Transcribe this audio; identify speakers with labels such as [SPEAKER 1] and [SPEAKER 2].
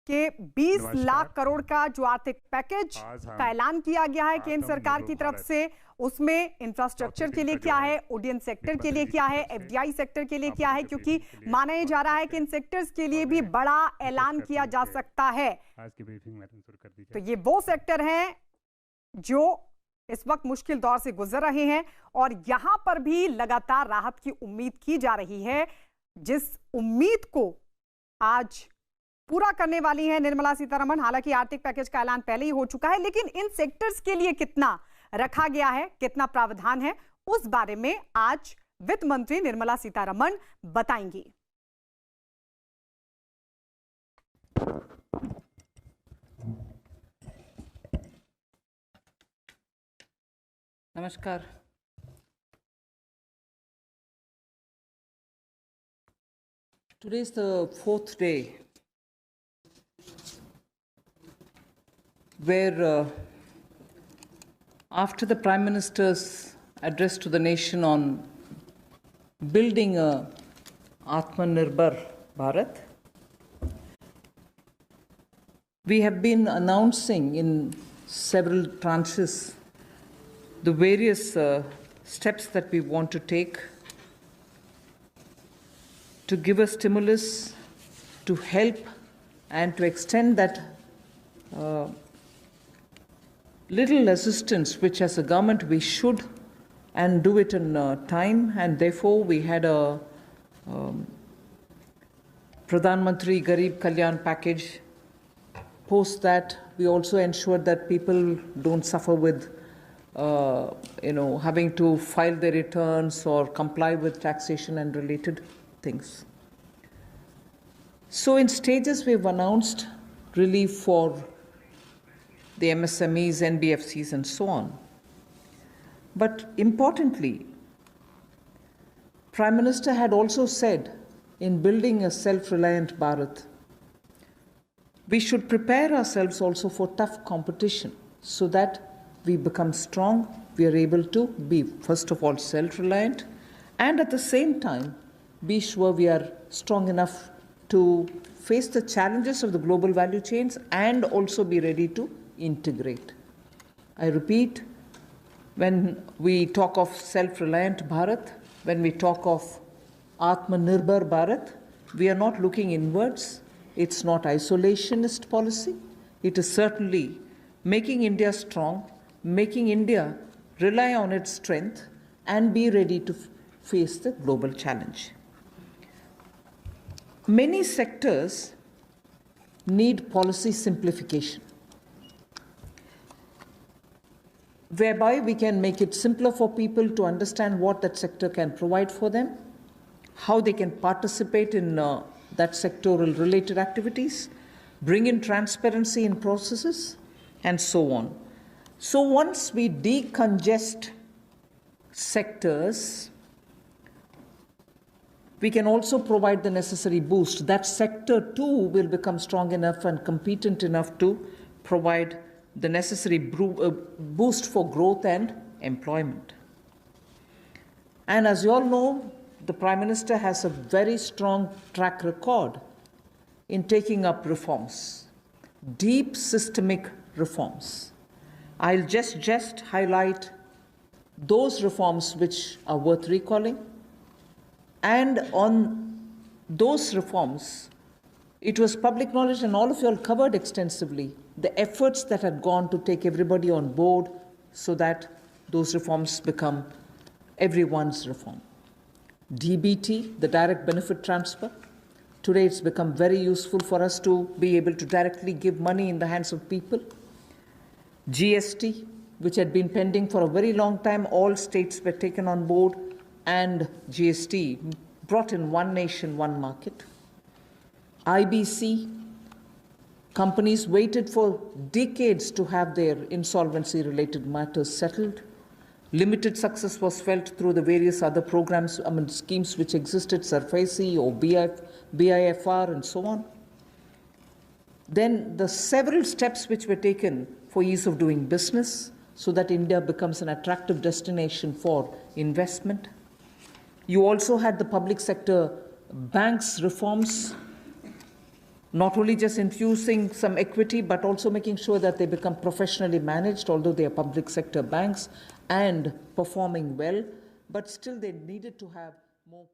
[SPEAKER 1] कि 20 लाख करोड़ का जो आर्थिक पैकेज का ऐलान किया गया है केंद्र सरकार की तरफ से, उसमें इंफ्रास्ट्रक्चर के लिए क्या है, ओडियन सेक्टर के लिए क्या है, एफडीआई सेक्टर के लिए क्या है, क्योंकि माना यह जा रहा है कि इन सेक्टर्स के लिए भी बड़ा ऐलान किया जा सकता है। तो ये वो सेक्टर हैं जो इस वक्त मुश्किल दौर से गुजर रहे हैं और यहां पर भी लगातार राहत की उम्मीद की जा रही है, जिस उम्मीद को आज पूरा करने वाली है निर्मला सीतारमण। हालांकि आर्थिक पैकेज का ऐलान पहले ही हो चुका है, लेकिन इन सेक्टर्स के लिए कितना रखा गया है, कितना प्रावधान है, उस बारे में आज वित्त मंत्री निर्मला सीतारमण बताएंगी।
[SPEAKER 2] Namaskar. Today is the 4th day where after the Prime Minister's address to the nation on building a Atmanirbhar Bharat, we have been announcing in several tranches the various steps that we want to take to give a stimulus, to help and to extend that little assistance which as a government we should and do it in time, and therefore we had a Pradhan Mantri Garib Kalyan package. Post that, we also ensured that people don't suffer with having to file their returns or comply with taxation and related things. So in stages, we've announced relief for the MSMEs, NBFCs, and so on. But importantly, Prime Minister had also said in building a self-reliant Bharat, we should prepare ourselves also for tough competition so that we become strong, we are able to be, first of all, self-reliant, and at the same time, be sure we are strong enough to face the challenges of the global value chains and also be ready to integrate. I repeat, when we talk of self-reliant Bharat, when we talk of Atmanirbhar Bharat, we are not looking inwards. It's not isolationist policy. It is certainly making India strong, making India rely on its strength and be ready to face the global challenge. Many sectors need policy simplification, whereby we can make it simpler for people to understand what that sector can provide for them, how they can participate in that sectoral related activities, bring in transparency in processes, and so on. So once we decongest sectors, we can also provide the necessary boost. That sector too will become strong enough and competent enough to provide the necessary boost for growth and employment. And as you all know, the Prime Minister has a very strong track record in taking up reforms, deep systemic reforms. I'll just highlight those reforms which are worth recalling. And on those reforms, it was public knowledge, and all of you all covered extensively the efforts that had gone to take everybody on board so that those reforms become everyone's reform. DBT, the direct benefit transfer. Today it's become very useful for us to be able to directly give money in the hands of people. GST, which had been pending for a very long time, all states were taken on board, and GST brought in one nation, one market. IBC, companies waited for decades to have their insolvency-related matters settled. Limited success was felt through the various other programs, schemes which existed, SARFAESI or BIFR and so on. Then the several steps which were taken for ease of doing business so that India becomes an attractive destination for investment. You also had the public sector banks reforms, not only just infusing some equity, but also making sure that they become professionally managed, although they are public sector banks, and performing well, but still they needed to have more